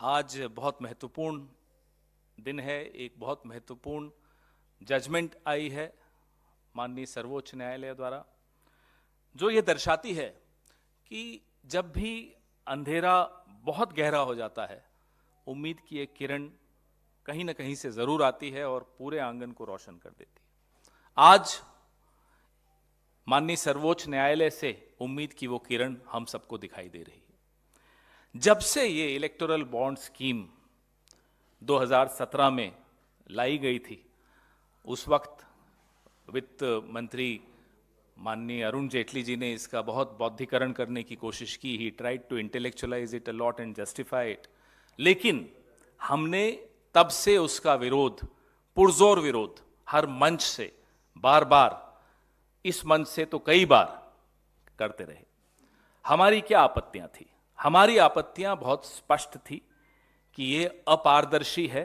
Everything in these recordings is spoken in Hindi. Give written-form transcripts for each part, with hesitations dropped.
आज बहुत महत्वपूर्ण दिन है। एक बहुत महत्वपूर्ण जजमेंट आई है माननीय सर्वोच्च न्यायालय द्वारा, जो ये दर्शाती है कि जब भी अंधेरा बहुत गहरा हो जाता है, उम्मीद की एक किरण कहीं ना कहीं से जरूर आती है और पूरे आंगन को रोशन कर देती है। आज माननीय सर्वोच्च न्यायालय से उम्मीद की वो किरण हम सबको दिखाई दे रही है। जब से ये इलेक्टोरल बॉन्ड स्कीम 2017 में लाई गई थी, उस वक्त वित्त मंत्री माननीय अरुण जेटली जी ने इसका बहुत बौद्धिकरण करने की कोशिश की। He tried to intellectualise it a lot and justify it, लेकिन हमने तब से उसका विरोध, पुरजोर विरोध, हर मंच से बार बार, इस मंच से तो कई बार करते रहे। हमारी क्या आपत्तियां थी? हमारी आपत्तियां बहुत स्पष्ट थी कि ये अपारदर्शी है,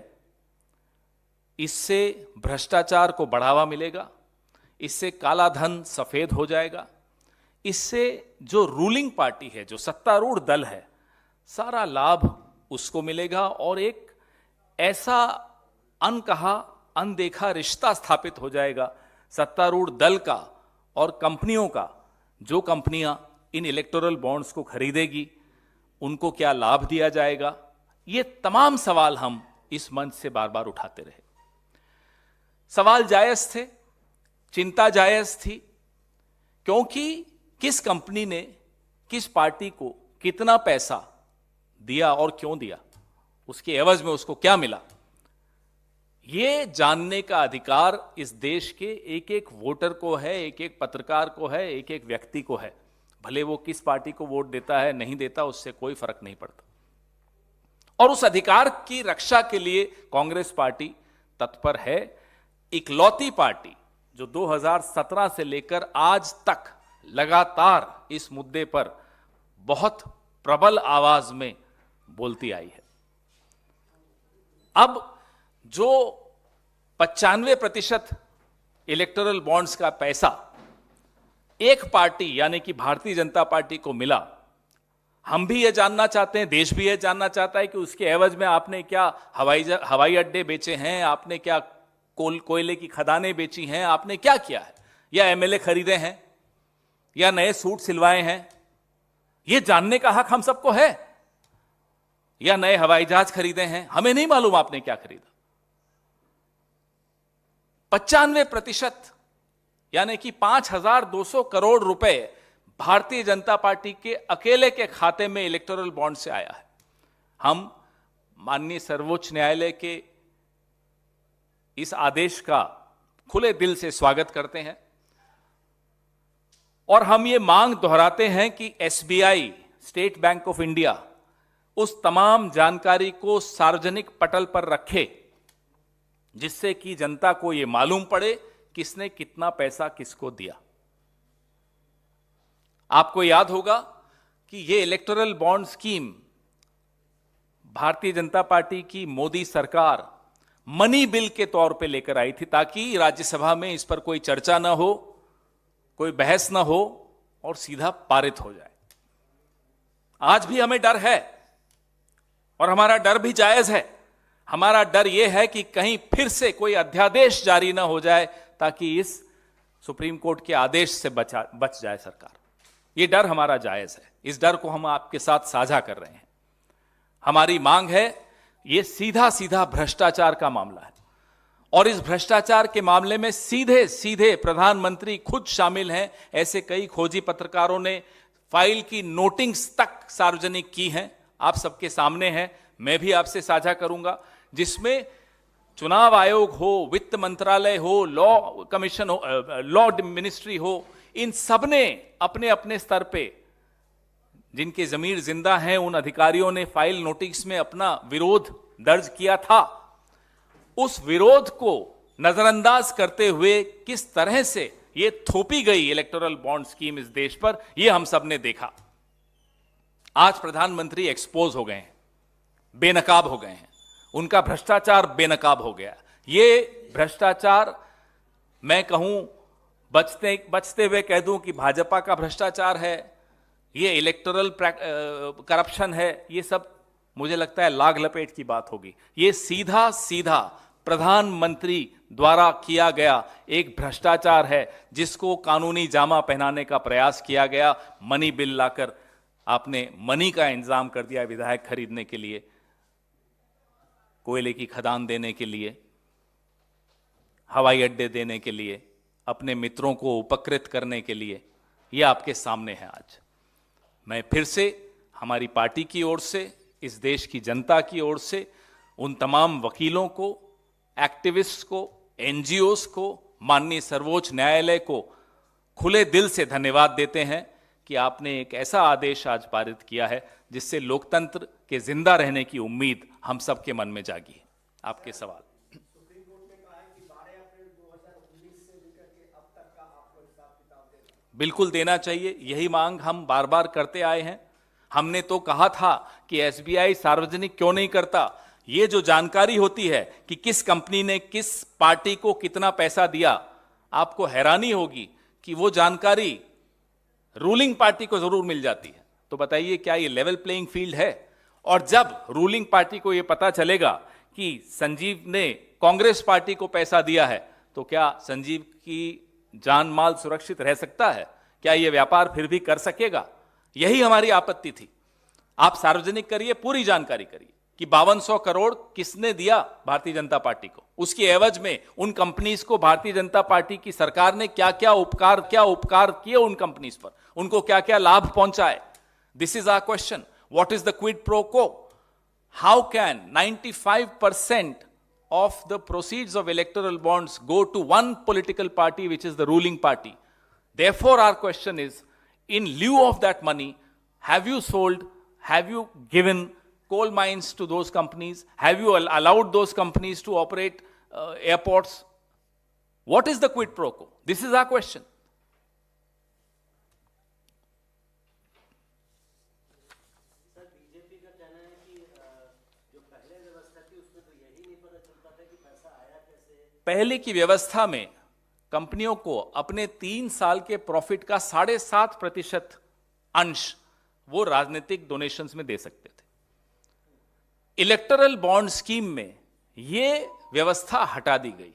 इससे भ्रष्टाचार को बढ़ावा मिलेगा, इससे काला धन सफेद हो जाएगा, इससे जो रूलिंग पार्टी है, जो सत्तारूढ़ दल है, सारा लाभ उसको मिलेगा और एक ऐसा अनकहा अनदेखा रिश्ता स्थापित हो जाएगा सत्तारूढ़ दल का और कंपनियों का। जो कंपनियां इन इलेक्टोरल बॉन्ड्स को खरीदेगी, उनको क्या लाभ दिया जाएगा? ये तमाम सवाल हम इस मंच से बार बार उठाते रहे। सवाल जायज थे, चिंता जायज थी, क्योंकि किस कंपनी ने किस पार्टी को कितना पैसा दिया और क्यों दिया, उसके एवज में उसको क्या मिला, ये जानने का अधिकार इस देश के एक एक वोटर को है, एक एक पत्रकार को है, एक एक व्यक्ति को है। भले वो किस पार्टी को वोट देता है, नहीं देता, उससे कोई फर्क नहीं पड़ता। और उस अधिकार की रक्षा के लिए कांग्रेस पार्टी तत्पर है। इकलौती पार्टी जो 2017 से लेकर आज तक लगातार इस मुद्दे पर बहुत प्रबल आवाज में बोलती आई है। अब जो 95% इलेक्टोरल बॉन्ड्स का पैसा एक पार्टी यानी कि भारतीय जनता पार्टी को मिला, हम भी ये जानना चाहते हैं, देश भी ये जानना चाहता है कि उसके एवज में आपने क्या हवाई अड्डे बेचे हैं, आपने क्या कोयले की खदानें बेची हैं, आपने क्या किया है, या एमएलए खरीदे हैं, या नए सूट सिलवाए हैं। ये जानने का हक हम सबको है। या नए हवाई जहाज खरीदे हैं, हमें नहीं मालूम आपने क्या खरीदा। 95% यानी कि 5,200 करोड़ रुपए भारतीय जनता पार्टी के अकेले के खाते में इलेक्टोरल बॉन्ड से आया है। हम माननीय सर्वोच्च न्यायालय के इस आदेश का खुले दिल से स्वागत करते हैं और हम ये मांग दोहराते हैं कि SBI, state bank of India, उस तमाम जानकारी को सार्वजनिक पटल पर रखे जिससे कि जनता को यह मालूम पड़े किसने कितना पैसा किसको दिया। आपको याद होगा कि यह electoral bond scheme Bharatiya Janata party की मोदी सरकार मनी बिल के तौर पे लेकर आई थी, ताकि राज्यसभा में इस पर कोई चर्चा ना हो, कोई बहस ना हो और सीधा पारित हो जाए। आज भी हमें डर है और हमारा डर भी जायज है। हमारा डर यह है कि कहीं फिर से कोई अध्यादेश जारी ना हो जाए ताकि इस सुप्रीम कोर्ट के आदेश से बच जाए सरकार। ये डर हमारा जायज है। इस डर को हम आपके साथ साझा कर रहे हैं। हमारी मांग है, ये सीधा सीधा भ्रष्टाचार का मामला है और इस भ्रष्टाचार के मामले में सीधे सीधे प्रधानमंत्री खुद शामिल हैं। ऐसे कई खोजी पत्रकारों ने फाइल की नोटिंग्स तक सार्वजनिक की हैं, आप सबके सामने हैं। मैं भी आपसे साझा करूंगा, जिसमें चुनाव आयोग हो, वित्त मंत्रालय हो, लॉ कमीशन हो, लॉ मिनिस्ट्री हो, इन सब ने अपने अपने स्तर पे, जिनके जमीर जिंदा हैं, उन अधिकारियों ने फाइल नोटिस में अपना विरोध दर्ज किया था। उस विरोध को नजरअंदाज करते हुए किस तरह से ये थोपी गई इलेक्टोरल बॉन्ड स्कीम इस देश पर, यह हम सब ने देखा। आज प्रधानमंत्री एक्सपोज हो गए हैं, बेनकाब हो गए हैं, उनका भ्रष्टाचार बेनकाब हो गया। ये भ्रष्टाचार, मैं कहूं बचते हुए कह दूं कि भाजपा का भ्रष्टाचार है, ये इलेक्टोरल करप्शन है, ये सब मुझे लगता है लाग लपेट की बात होगी। ये सीधा सीधा प्रधानमंत्री द्वारा किया गया एक भ्रष्टाचार है, जिसको कानूनी जामा पहनाने का प्रयास किया गया। मनी बिल लाकर आपने मनी का इंतजाम कर दिया विधायक खरीदने के लिए, कोयले की खदान देने के लिए, हवाई अड्डे देने के लिए, अपने मित्रों को उपकृत करने के लिए। यह आपके सामने है आज। मैं फिर से हमारी पार्टी की ओर से, इस देश की जनता की ओर से उन तमाम वकीलों को, एक्टिविस्ट को, एनजीओस को, माननीय सर्वोच्च न्यायालय को खुले दिल से धन्यवाद देते हैं कि आपने एक ऐसा आदेश आज पारित किया है जिससे लोकतंत्र के जिंदा रहने की उम्मीद हम सबके मन में जागी है। आपके सवाल। सुप्रीम कोर्ट ने कहा है कि 12 अप्रैल 2019 से लेकर के अब तक का आपको हिसाब किताब देना। बिल्कुल देना चाहिए, यही मांग हम बार बार करते आए हैं। हमने तो कहा था कि एसबीआई सार्वजनिक क्यों नहीं करता। ये जो जानकारी होती है कि किस कंपनी ने किस पार्टी को कितना पैसा दिया, आपको हैरानी होगी कि वो जानकारी रूलिंग पार्टी को जरूर मिल जाती है। तो बताइए, क्या ये लेवल प्लेइंग फील्ड है? और जब रूलिंग पार्टी को ये पता चलेगा कि संजीव ने कांग्रेस पार्टी को पैसा दिया है, तो क्या संजीव की जान माल सुरक्षित रह सकता है? क्या ये व्यापार फिर भी कर सकेगा? यही हमारी आपत्ति थी। आप सार्वजनिक करिए, पूरी जानकारी करिए कि 5200 करोड़ किसने दिया भारतीय जनता पार्टी को, उसकी एवज में उन कंपनीज को भारतीय जनता पार्टी की सरकार ने क्या क्या उपकार किए उन कंपनीज पर, उनको क्या क्या लाभ पहुंचाए। This is our question, what is the quid pro quo? How can 95% of the proceeds of electoral bonds go to one political party, which is the ruling party? Therefore our question is, in lieu of that money, have you sold, have you given coal mines to those companies? Have you allowed those companies to operate airports? What is the quid pro quo? This is our question. Sir, BJP का कहना है कि जो पहले व्यवस्था थी उसमें तो यही नहीं पता चलता था कि पैसा आया कैसे। पहले की व्यवस्था में कंपनियों को अपने 3 साल के प्रॉफिट का 7.5% अंश वो राजनीतिक डोनेशंस में दे सकते थे। इलेक्टरल बॉन्ड स्कीम में यह व्यवस्था हटा दी गई।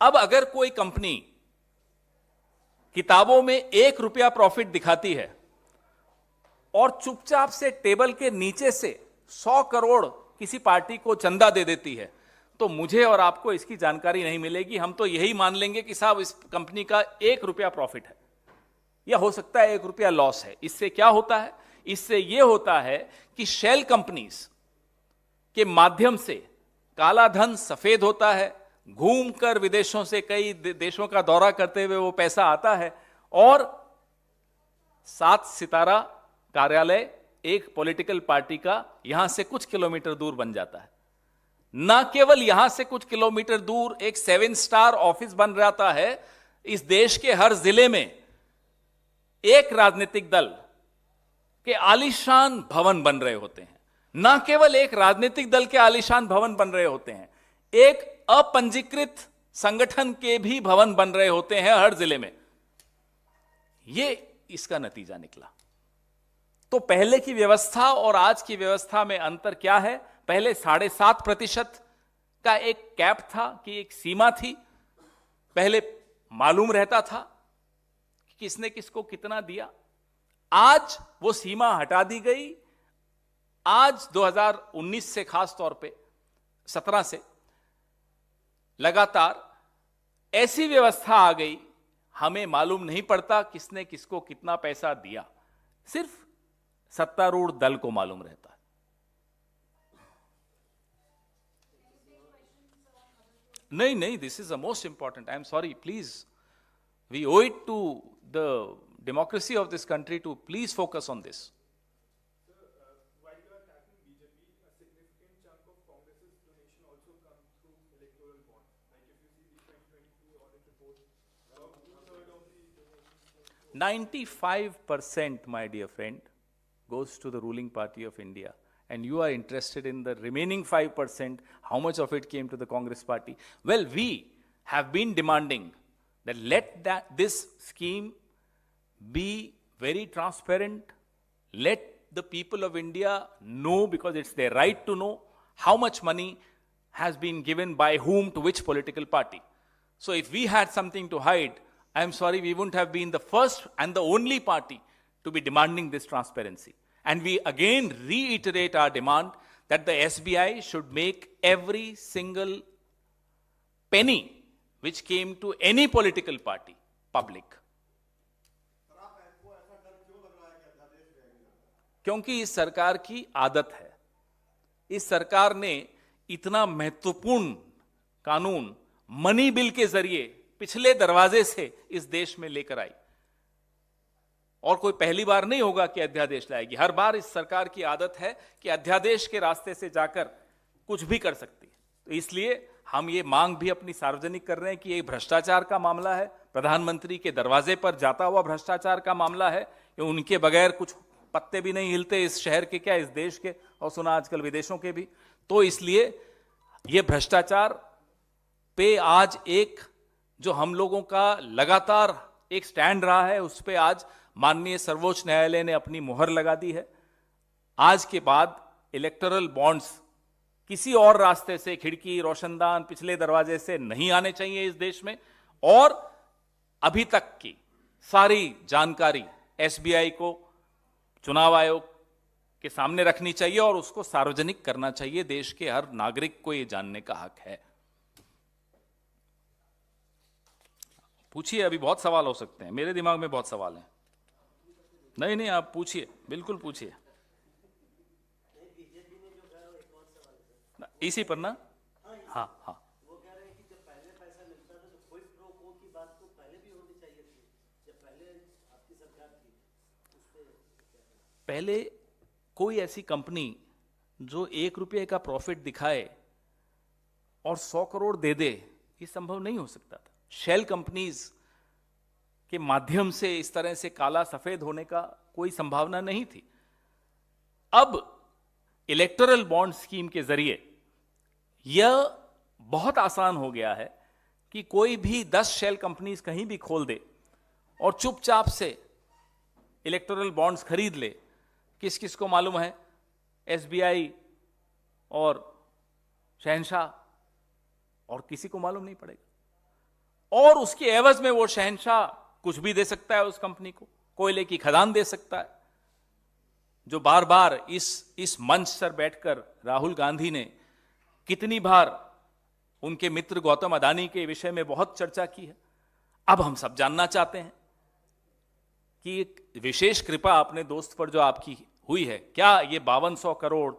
अब अगर कोई कंपनी किताबों में 1 रुपया प्रॉफिट दिखाती है और चुपचाप से टेबल के नीचे से 100 करोड़ किसी पार्टी को चंदा दे देती है, तो मुझे और आपको इसकी जानकारी नहीं मिलेगी। हम तो यही मान लेंगे कि साहब इस कंपनी का 1 रुपया प्रॉफिट है, या हो सकता है 1 रुपया लॉस है। इससे क्या होता है? इससे यह होता है कि शेल कंपनीज के माध्यम से काला धन सफेद होता है, घूमकर विदेशों से कई देशों का दौरा करते हुए वो पैसा आता है और 7 सितारा कार्यालय एक पॉलिटिकल पार्टी का यहां से कुछ किलोमीटर दूर बन जाता है। ना केवल यहां से कुछ किलोमीटर दूर एक 7 स्टार ऑफिस बन जाता है, इस देश के हर जिले में एक राजनीतिक दल के आलीशान भवन बन रहे होते हैं। ना केवल एक राजनीतिक दल के आलीशान भवन बन रहे होते हैं, एक अपंजीकृत संगठन के भी भवन बन रहे होते हैं हर जिले में। यह इसका नतीजा निकला। तो पहले की व्यवस्था और आज की व्यवस्था में अंतर क्या है? पहले 7.5% का एक कैप था, कि एक सीमा थी। पहले मालूम रहता था कि किसने किसको कितना दिया। आज वो सीमा हटा दी गई। आज 2019 से, खास तौर पे 17 से लगातार ऐसी व्यवस्था आ गई, हमें मालूम नहीं पड़ता किसने किसको कितना पैसा दिया, सिर्फ सत्तारूढ़ दल को मालूम रहता है। नहीं, this is the most important. I am sorry, please, we ओwe it to the democracy of this country to please focus on this. While you are attacking BJP, a significant chunk of Congress's donation also comes through electoral bonds. Like if you see the 2022 audit report, about 2/3 of the donations 95%, my dear friend, goes to the ruling party of India. And you are interested in the remaining 5%, how much of it came to the Congress party? Well, we have been demanding that this scheme be very transparent. Let the people of India know, because it's their right to know, how much money has been given by whom to which political party. So if we had something to hide, I am sorry, we wouldn't have been the first and the only party to be demanding this transparency. And we again reiterate our demand that the SBI should make every single penny which came to any political party public. क्योंकि इस सरकार की आदत है, इस सरकार ने इतना महत्वपूर्ण कानून मनी बिल के जरिए पिछले दरवाजे से इस देश में लेकर आई, और कोई पहली बार नहीं होगा कि अध्यादेश लाएगी। हर बार इस सरकार की आदत है कि अध्यादेश के रास्ते से जाकर कुछ भी कर सकती है। तो इसलिए हम ये मांग भी अपनी सार्वजनिक कर रहे हैं कि ये भ्रष्टाचार का मामला है, प्रधानमंत्री के दरवाजे पर जाता हुआ भ्रष्टाचार का मामला है, ये उनके बगैर कुछ पत्ते भी नहीं हिलते इस शहर के, क्या इस देश के, और सुना आजकल विदेशों के भी। तो इसलिए ये भ्रष्टाचार पे आज एक जो हम लोगों का लगातार एक स्टैंड रहा है, उस पे आज माननीय सर्वोच्च न्यायालय ने अपनी मुहर लगा दी है। आज के बाद इलेक्टोरल बॉन्ड्स किसी और रास्ते से, खिड़की, रोशनदान, पिछले दरवाजे से नहीं आने चाहिए इस देश में, और अभी तक की सारी जानकारी एसबीआई को, चुनाव आयोग के सामने रखनी चाहिए और उसको सार्वजनिक करना चाहिए। देश के हर नागरिक को यह जानने का हक है। पूछिए, अभी बहुत सवाल हो सकते हैं, मेरे दिमाग में बहुत सवाल हैं। नहीं नहीं, आप पूछिए, बिल्कुल पूछिए। इसी पर ना, हाँ हाँ, वो कह रहे हैं कि जब पहले पैसा मिलता था तो क्विड प्रो क्वो की बात तो पहले भी होनी चाहिए थी, जब पहले आपकी सरकार थी। पहले कोई ऐसी कंपनी जो 1 रुपये का प्रॉफिट दिखाए और 100 करोड़ दे दे, ये संभव नहीं हो सकता था। शेल कंपनीज के माध्यम से इस तरह से काला सफेद होने का कोई संभावना नहीं थी। अब इलेक्टोरल बॉन्ड स्कीम के जरिए यह बहुत आसान हो गया है कि कोई भी 10 शेल कंपनीज कहीं भी खोल दे और चुपचाप से इलेक्टोरल बॉन्ड्स खरीद ले। किस किस को मालूम है? एसबीआई और शहंशाह, और किसी को मालूम नहीं पड़ेगा। और उसके एवज में वो शहंशाह कुछ भी दे सकता है उस कंपनी को, कोयले की खदान दे सकता है। जो बार बार इस मंच पर बैठकर राहुल गांधी ने कितनी बार उनके मित्र गौतम अडानी के विषय में बहुत चर्चा की है। अब हम सब जानना चाहते हैं कि एक विशेष कृपा अपने दोस्त पर जो आपकी हुई है, क्या ये 5200 करोड़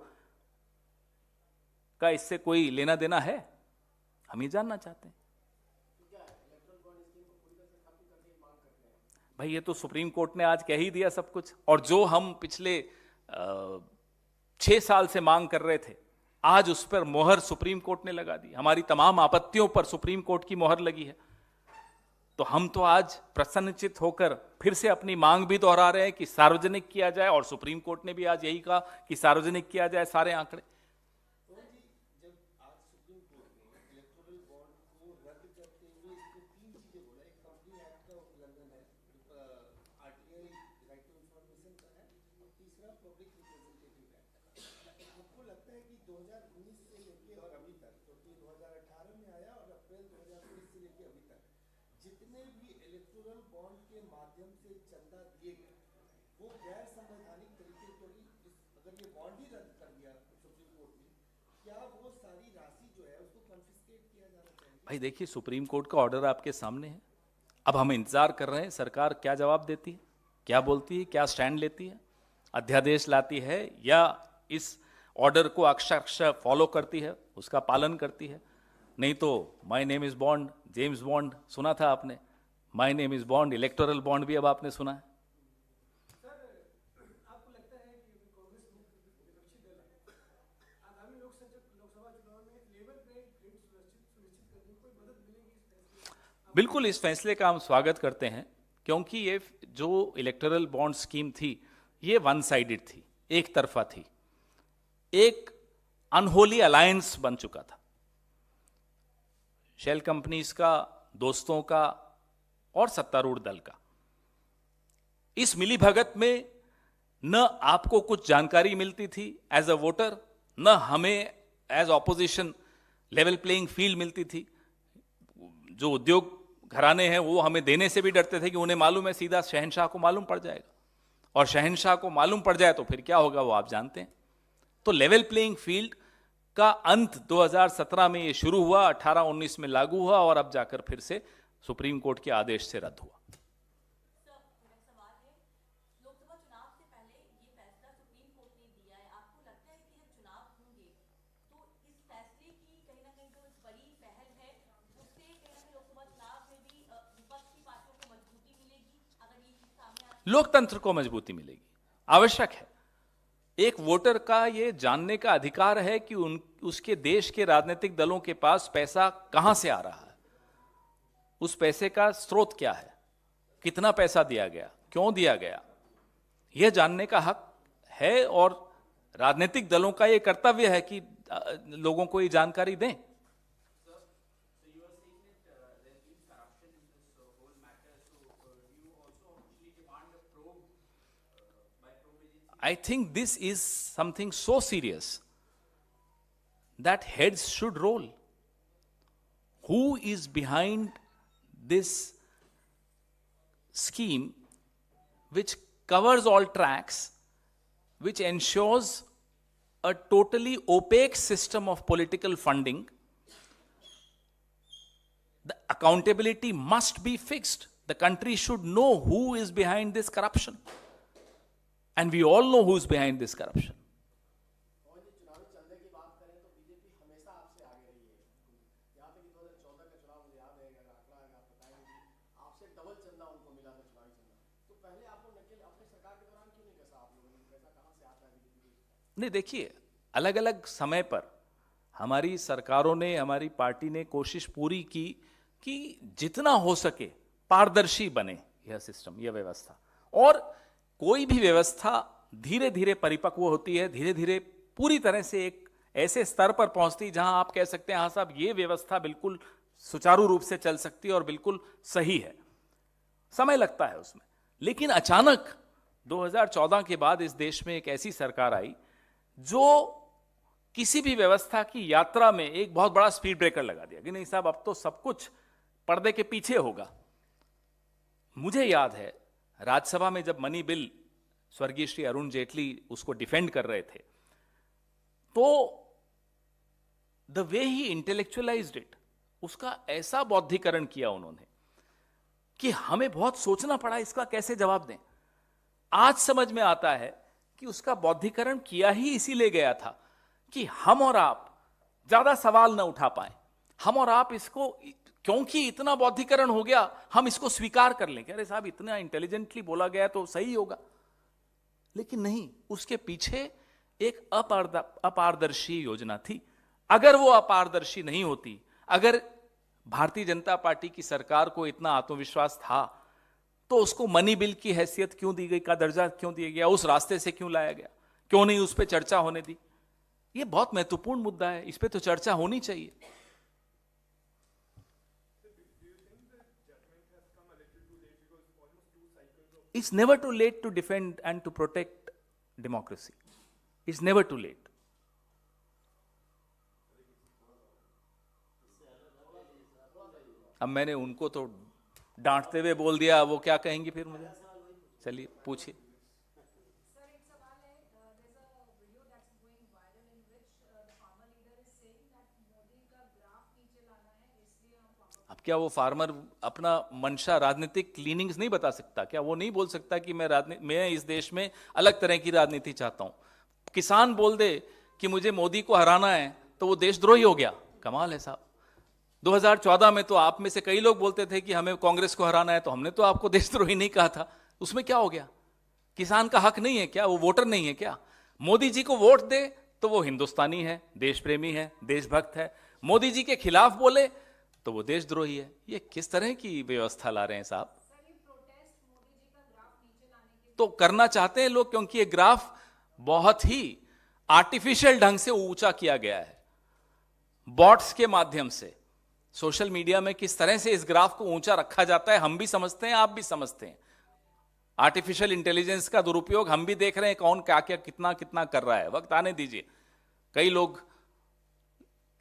का इससे कोई लेना देना है? हम ये जानना चाहते हैं। भाई ये तो सुप्रीम कोर्ट ने आज कह ही दिया सब कुछ, और जो हम पिछले 6 साल से मांग कर रहे थे, आज उस पर मोहर सुप्रीम कोर्ट ने लगा दी। हमारी तमाम आपत्तियों पर सुप्रीम कोर्ट की मोहर लगी है। तो हम तो आज प्रसन्नचित होकर फिर से अपनी मांग भी दोहरा रहे हैं कि सार्वजनिक किया जाए, और सुप्रीम कोर्ट ने भी आज यही कहा कि सार्वजनिक किया जाए सारे आंकड़े। जितने भी इलेक्टोरल बॉन्ड के माध्यम से चंदा दिए गए वो गैर संवैधानिक तरीके, क्योंकि अगर ये बॉन्ड ही रद्द कर दिया सुप्रीम कोर्ट ने, क्या वो सारी राशि जो है उसको कॉन्फिस्केट किया जाना चाहिए? भाई देखिए, सुप्रीम कोर्ट का ऑर्डर आपके सामने है। अब हम इंतजार कर रहे हैं सरकार क्या जवाब देती है, क्या बोलती है, क्या स्टैंड लेती है, अध्यादेश लाती है या इस ऑर्डर को अक्षरशः फॉलो करती है, उसका पालन करती है। नहीं तो my name is bond, James bond सुना था आपने, my name is bond, electoral bond भी अब आपने सुना है। सर, आपको लगता है कि कांग्रेस विपक्षी दल आगामी लोकसभा चुनाव में लेवल प्लेइंग फील्ड सुनिश्चित करने में कोई मदद मिलेगी इस फैसले? बिल्कुल, इस फैसले का हम स्वागत करते हैं, क्योंकि ये जो इलेक्टोरल बॉन्ड स्कीम थी ये वन साइडेड थी, एक तरफा थी, एक अनहोली अलायंस बन चुका था। शेल कंपनीज का, दोस्तों का और सत्तारूढ़ दल का। इस मिलीभगत में न आपको कुछ जानकारी मिलती थी एज अ वोटर, न हमें as opposition level playing field मिलती थी। जो उद्योग घराने हैं वो हमें देने से भी डरते थे कि उन्हें मालूम है सीधा शहंशाह को मालूम पड़ जाएगा, और शहंशाह को मालूम पड़ जाए तो फिर क्या होगा वो आप जानते हैं। तो लेवल प्लेइंग फील्ड का अंत 2017 में ये शुरू हुआ, 18-19 में लागू हुआ, और अब जाकर फिर से सुप्रीम कोर्ट के आदेश से रद्द हुआ। लोकसभा चुनाव से पहले ये फैसला सुप्रीम कोर्ट ने दिया है, आपको लगता है कि जब चुनाव होंगे तो इस फैसले की कहीं ना कहीं जो बड़ी पहल है उससे कहीं ना कहीं लोकसभा चुनाव में भी विपक्ष की पार्टियों को मजबूती मिलेगी? अगर ये चीज सामने आती है, लोकतंत्र को मजबूती मिलेगी, आवश्यक है। एक वोटर का ये जानने का अधिकार है कि उसके देश के राजनीतिक दलों के पास पैसा कहां से आ रहा है, उस पैसे का स्रोत क्या है, कितना पैसा दिया गया, क्यों दिया गया, यह जानने का हक है। और राजनीतिक दलों का यह कर्तव्य है कि लोगों को ये जानकारी दें। I think this is something so serious that heads should roll. Who is behind this scheme which covers all tracks, which ensures a totally opaque system of political funding? The accountability must be fixed. The country should know who is behind this corruption. And we all know who's behind this corruption. और ये चुनावी चंदे की बात करें तो बीजेपी हमेशा आपसे आगे रही है। यहाँ तक कि 2014 का चुनाव मुझे याद है, अगर आंकड़ा है आप बताएंगे कि आपसे डबल चंदा उनको मिला था चुनावी चंदा। तो पहले आप लोग नकेल अपने सरकार के दौरान क्यों नहीं कसा आप लोगों ने? पैसा कहाँ से आता है बीजेपी को? नहीं, देखिए, अलग अलग समय पर हमारी सरकारों ने, हमारी पार्टी ने कोशिश पूरी की कि जितना हो सके पारदर्शी बने यह सिस्टम, यह व्यवस्था। और कोई भी व्यवस्था धीरे धीरे परिपक्व होती है, धीरे धीरे पूरी तरह से एक ऐसे स्तर पर पहुंचती जहां आप कह सकते हैं हाँ साहब ये व्यवस्था बिल्कुल सुचारू रूप से चल सकती है और बिल्कुल सही है। समय लगता है उसमें, लेकिन अचानक 2014 के बाद इस देश में एक ऐसी सरकार आई जो किसी भी व्यवस्था की यात्रा में एक बहुत बड़ा स्पीड ब्रेकर लगा दिया कि नहीं साहब अब तो सब कुछ पर्दे के पीछे होगा। मुझे याद है राज्यसभा में जब मनी बिल स्वर्गीय श्री अरुण जेटली उसको डिफेंड कर रहे थे, तो द वे ही इंटेलेक्चुअलाइज्ड इट, उसका ऐसा बौद्धिकरण किया उन्होंने कि हमें बहुत सोचना पड़ा इसका कैसे जवाब दें। आज समझ में आता है कि उसका बौद्धिकरण किया ही इसीलिए गया था कि हम और आप ज्यादा सवाल न उठा पाए, हम और आप इसको, क्योंकि इतना बौद्धिकरण हो गया हम इसको स्वीकार कर लें कि अरे साहब इतना इंटेलिजेंटली बोला गया तो सही होगा। लेकिन नहीं, उसके पीछे एक अपारदर्शी योजना थी। अगर वो अपारदर्शी नहीं होती, अगर भारतीय जनता पार्टी की सरकार को इतना आत्मविश्वास था तो उसको मनी बिल की हैसियत क्यों दी गई, का दर्जा क्यों दिया गया, उस रास्ते से क्यों लाया गया, क्यों नहीं उस पर चर्चा होने दी। ये बहुत महत्वपूर्ण मुद्दा है, इस पर तो चर्चा होनी चाहिए। It's never too late to defend and to protect democracy. It's never too late. अब मैंने उनको तो डांटते हुए बोल दिया, वो क्या कहेंगी फिर मुझे? चलिए पूछिए। सर एक सवाल है, there's a video that's going viral in which the farmer leader is saying that Modi का ग्राफ नीचे लाना है इसलिए हम farmer। अब क्या वो फार्मर अपना मंशा राजनीतिक क्लीनिंग्स नहीं बता सकता? क्या वो नहीं बोल सकता कि मैं इस देश में अलग तरह की राजनीति चाहता हूं? किसान बोल दे कि मुझे मोदी को हराना है तो वो देशद्रोही हो गया? कमाल है साहब। 2014 में तो आप में से कई लोग बोलते थे कि हमें कांग्रेस को हराना है, तो हमने तो आपको देशद्रोही नहीं कहा था। उसमें क्या हो गया? किसान का हक नहीं है क्या? वो वोटर नहीं है क्या? मोदी जी को वोट दे तो वो हिंदुस्तानी है, देश प्रेमी है, देशभक्त है। मोदी जी के खिलाफ बोले तो वो देशद्रोही है। ये किस तरह की व्यवस्था ला रहे हैं साहब? सर ये प्रोटेस्ट मोदी जी का ग्राफ नीचे लाने के तो करना चाहते हैं लोग, क्योंकि ये ग्राफ बहुत ही आर्टिफिशियल ढंग से ऊंचा किया गया है बॉट्स के माध्यम से। सोशल मीडिया में किस तरह से इस ग्राफ को ऊंचा रखा जाता है हम भी समझते हैं, आप भी समझते हैं। आर्टिफिशियल इंटेलिजेंस का दुरुपयोग हम भी देख रहे हैं, कौन क्या क्या कितना कितना कर रहा है। वक्त आने दीजिए, कई लोग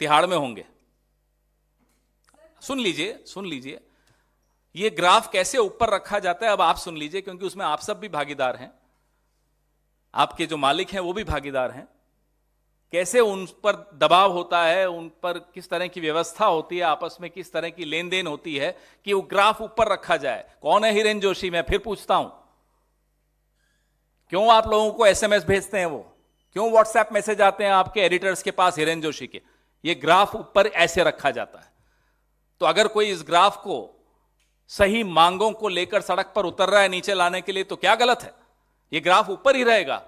तिहाड़ में होंगे। सुन लीजिए ये ग्राफ कैसे ऊपर रखा जाता है, अब आप सुन लीजिए, क्योंकि उसमें आप सब भी भागीदार हैं, आपके जो मालिक हैं वो भी भागीदार हैं। कैसे उन पर दबाव होता है, उन पर किस तरह की व्यवस्था होती है, आपस में किस तरह की लेन देन होती है कि वो ग्राफ ऊपर रखा जाए। कौन है हिरेन जोशी? मैं फिर पूछता हूं, क्यों आप लोगों को एसएमएस भेजते हैं, वो क्यों व्हाट्सएप मैसेज आते हैं आपके एडिटर्स के पास हिरेन जोशी के? ये ग्राफ ऊपर ऐसे रखा जाता है। तो अगर कोई इस ग्राफ को सही मांगों को लेकर सड़क पर उतर रहा है नीचे लाने के लिए, तो क्या गलत है? ये ग्राफ ऊपर ही रहेगा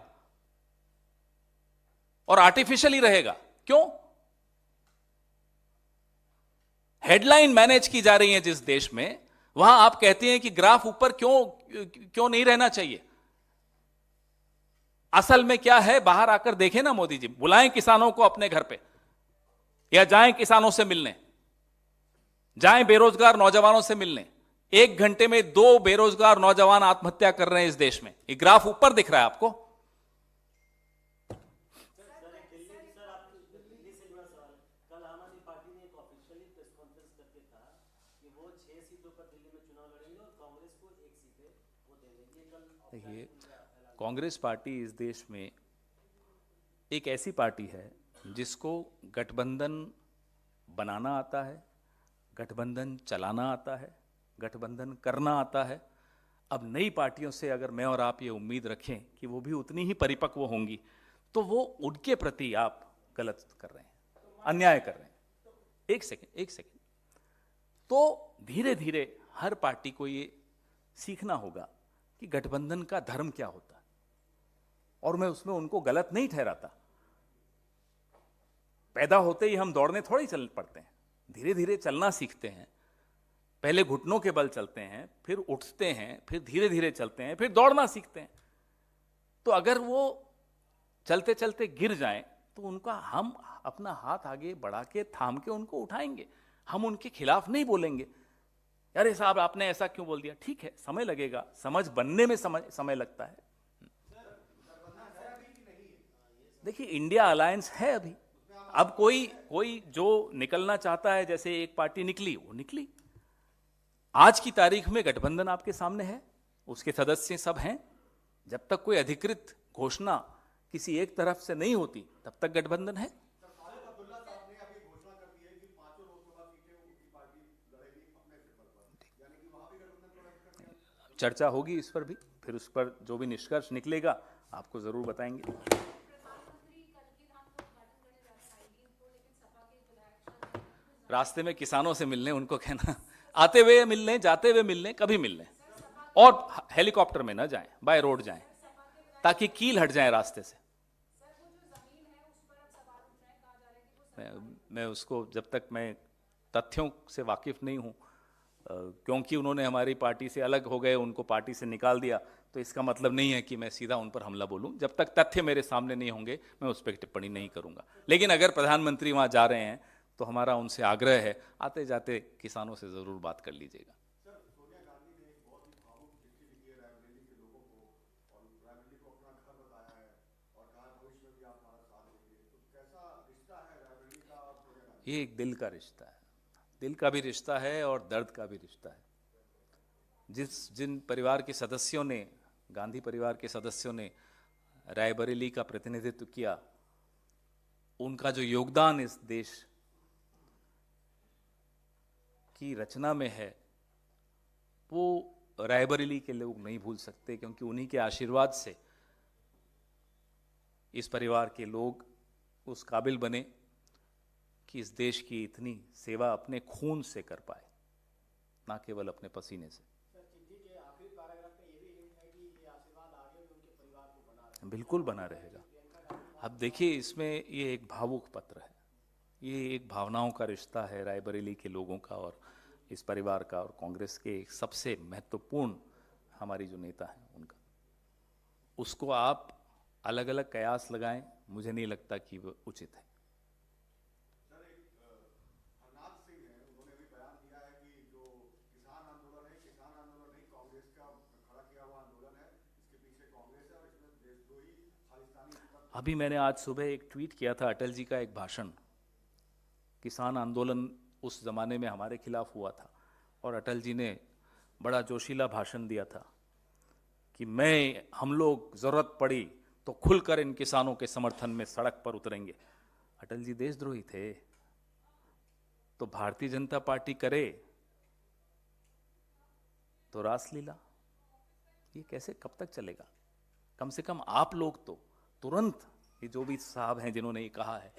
और आर्टिफिशियल ही रहेगा। क्यों? हेडलाइन मैनेज की जा रही है जिस देश में, वहां आप कहते हैं कि ग्राफ ऊपर क्यों नहीं रहना चाहिए। असल में क्या है, बाहर आकर देखें ना मोदी जी, बुलाएं किसानों को अपने घर पे, या जाएं किसानों से मिलने, जाएं बेरोजगार नौजवानों से मिलने। 1 घंटे में 2 बेरोजगार नौजवान आत्महत्या कर रहे हैं इस देश में। ये ग्राफ ऊपर दिख रहा है आपको? कल आम आदमी पार्टी ने एक ऑफिशियली प्रेस कॉन्फ्रेंस करके कहा कि वो 6 सीटों पर दिल्ली में चुनाव लड़ेंगे और कांग्रेस को 1 सीटें वो देंगे। ये कल देखिए, कांग्रेस पार्टी इस देश में एक ऐसी पार्टी है जिसको गठबंधन बनाना आता है, गठबंधन चलाना आता है, गठबंधन करना आता है। अब नई पार्टियों से अगर मैं और आप ये उम्मीद रखें कि वो भी उतनी ही परिपक्व होंगी, तो वो उनके प्रति आप गलत कर रहे हैं, अन्याय कर रहे हैं। एक सेकंड। तो धीरे धीरे हर पार्टी को ये सीखना होगा कि गठबंधन का धर्म क्या होता है, और मैं उसमें उनको गलत नहीं ठहराता। पैदा होते ही हम दौड़ने थोड़ी चल पड़ते हैं, धीरे धीरे चलना सीखते हैं। पहले घुटनों के बल चलते हैं, फिर उठते हैं, फिर धीरे धीरे चलते हैं, फिर दौड़ना सीखते हैं। तो अगर वो चलते चलते गिर जाएं, तो उनका हम अपना हाथ आगे बढ़ा के थाम के उनको उठाएंगे। हम उनके खिलाफ नहीं बोलेंगे, अरे साहब आपने ऐसा क्यों बोल दिया। ठीक है, समय लगेगा, समझ बनने में समय लगता है। देखिए, इंडिया अलायंस है अभी। अब कोई जो निकलना चाहता है, जैसे एक पार्टी निकली, वो निकली। आज की तारीख में गठबंधन आपके सामने है, उसके सदस्य सब हैं। जब तक कोई अधिकृत घोषणा किसी एक तरफ से नहीं होती, तब तक गठबंधन है। चर्चा होगी इस पर भी, फिर उस पर जो भी निष्कर्ष निकलेगा आपको जरूर बताएंगे। रास्ते में किसानों से मिलने, उनको कहना आते हुए मिलने, जाते हुए मिलने, कभी मिलने, और हेलीकॉप्टर में ना जाएं, बाय रोड जाएं, ताकि कील हट जाए रास्ते से। मैं उसको, जब तक मैं तथ्यों से वाकिफ नहीं हूं, क्योंकि उन्होंने हमारी पार्टी से अलग हो गए, उनको पार्टी से निकाल दिया, तो इसका मतलब नहीं है कि मैं सीधा उन पर हमला बोलूं। जब तक तथ्य मेरे सामने नहीं होंगे, मैं उस पर टिप्पणी नहीं करूंगा। लेकिन अगर प्रधानमंत्री वहां जा रहे हैं, तो हमारा उनसे आग्रह है, आते जाते किसानों से जरूर बात कर लीजिएगा। सोनिया गांधी ने एक बहुत ही भावुक चिट्ठी लिखी है रायबरेली के लोगों को, और रायबरेली को अपना घर बताया है और कहा भविष्य में भी आप हमारा साथ देंगे। तो कैसा रिश्ता है रायबरेली का और सोनिया गांधी? ये एक दिल का रिश्ता है, दिल का भी रिश्ता है और दर्द का भी रिश्ता है। जिन परिवार के सदस्यों ने, गांधी परिवार के सदस्यों ने रायबरेली का प्रतिनिधित्व किया, उनका जो योगदान इस देश की रचना में है, वो रायबरेली के लोग नहीं भूल सकते, क्योंकि उन्हीं के आशीर्वाद से इस परिवार के लोग उस काबिल बने कि इस देश की इतनी सेवा अपने खून से कर पाए, ना केवल अपने पसीने से। बिल्कुल बना रहेगा। अब देखिए, इसमें ये एक भावुक पत्र है, ये एक भावनाओं का रिश्ता है रायबरेली के लोगों का और इस परिवार का और कांग्रेस के एक सबसे महत्वपूर्ण हमारी जो नेता हैं उनका। उसको आप अलग अलग कयास लगाएं, मुझे नहीं लगता कि वो उचित है। हरनाथ सिंह है, उन्होंने भी बयान दिया है कि जो किसान आंदोलन है, किसान आंदोलन नहीं, कांग्रेस का खड़ा किया हुआ आंदोलन है अभी मैंने आज सुबह एक ट्वीट किया था अटल जी का एक भाषण, किसान आंदोलन उस ज़माने में हमारे खिलाफ हुआ था और अटल जी ने बड़ा जोशीला भाषण दिया था कि हम लोग ज़रूरत पड़ी तो खुलकर इन किसानों के समर्थन में सड़क पर उतरेंगे। अटल जी देशद्रोही थे तो भारतीय जनता पार्टी करे तो रासलीला, ये कैसे कब तक चलेगा? कम से कम आप लोग तो तुरंत, ये जो भी साहब हैं जिन्होंने ये कहा है,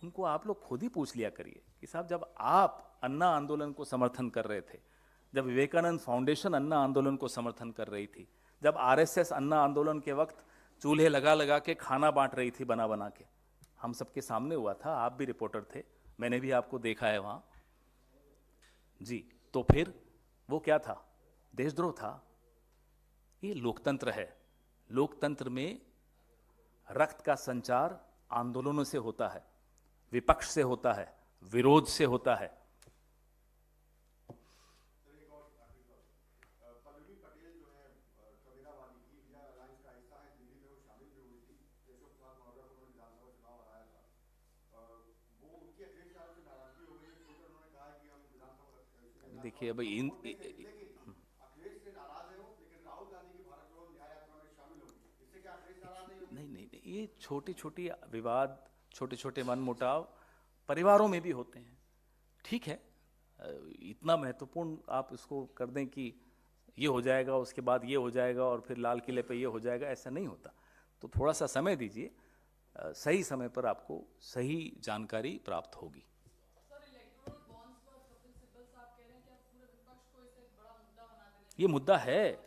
उनको आप लोग खुद ही पूछ लिया करिए कि साहब जब आप अन्ना आंदोलन को समर्थन कर रहे थे, जब विवेकानंद फाउंडेशन अन्ना आंदोलन को समर्थन कर रही थी, जब आरएसएस अन्ना आंदोलन के वक्त चूल्हे लगा लगा के खाना बांट रही थी बना बना के, हम सबके सामने हुआ था, आप भी रिपोर्टर थे, मैंने भी आपको देखा है वहाँ जी। तो फिर वो क्या था? देशद्रोह था। ये लोकतंत्र है। लोकतंत्र में रक्त का संचार आंदोलनों से होता है, विपक्ष से होता है, विरोध से होता है। पल्लवी पटेल जो है कबीराबादी की इंडिया अलायंस का हिस्सा है, दिल्ली में वो शामिल भी हुई थी। केशव प्रसाद मौर्य को विधानसभा चुनाव हराया था, वो उनकी अखिलेश यादव से नाराजगी हो गई, तो उन्होंने कहा कि हम विधानसभा। देखिए भाई अखिलेश से नाराज है वो, लेकिन राहुल गांधी की भारत जोड़ो न्याय यात्रा में शामिल होगी, इससे क्या अखिलेश नाराज नहीं होंगे? नहीं, ये छोटी छोटी विवाद, छोटे छोटे मनमुटाव परिवारों में भी होते हैं। ठीक है, इतना महत्वपूर्ण आप इसको कर दें कि ये हो जाएगा, उसके बाद ये हो जाएगा और फिर लाल किले पे ये हो जाएगा, ऐसा नहीं होता। तो थोड़ा सा समय दीजिए, सही समय पर आपको सही जानकारी प्राप्त होगी। ये मुद्दा है,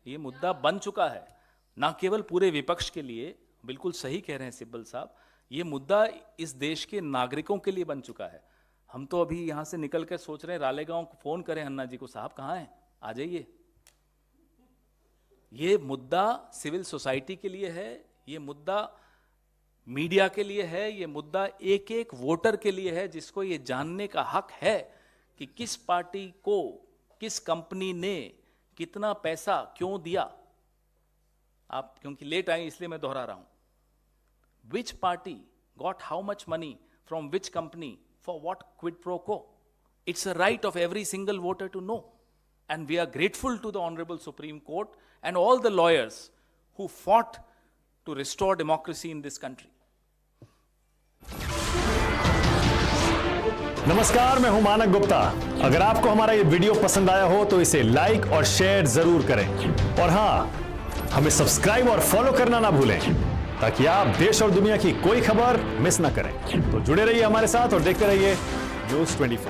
ये मुद्दा बन चुका है, ना केवल पूरे विपक्ष के लिए, बिल्कुल सही कह रहे हैं सिब्बल साहब, ये मुद्दा इस देश के नागरिकों के लिए बन चुका है। हम तो अभी यहाँ से निकल कर सोच रहे हैं रालेगांव को फोन करें अन्ना जी को, साहब कहाँ हैं, आ जाइए। ये मुद्दा सिविल सोसाइटी के लिए है, ये मुद्दा मीडिया के लिए है, ये मुद्दा एक एक वोटर के लिए है, जिसको ये जानने का हक है कि किस पार्टी को किस कंपनी ने कितना पैसा क्यों दिया। आप क्योंकि लेट आए इसलिए मैं दोहरा रहा हूं। Which party got how much money from which company for what quid pro quo? It's a right of every single voter to know. And we are grateful to the Honorable Supreme Court and all the lawyers who fought to restore democracy in this country. नमस्कार, मैं हूं मानक गुप्ता। अगर आपको हमारा ये वीडियो पसंद आया हो तो इसे लाइक और शेयर जरूर करें, और हां, हमें सब्सक्राइब और फॉलो करना ना भूलें ताकि आप देश और दुनिया की कोई खबर मिस ना करें। तो जुड़े रहिए हमारे साथ और देखते रहिए न्यूज़ 24।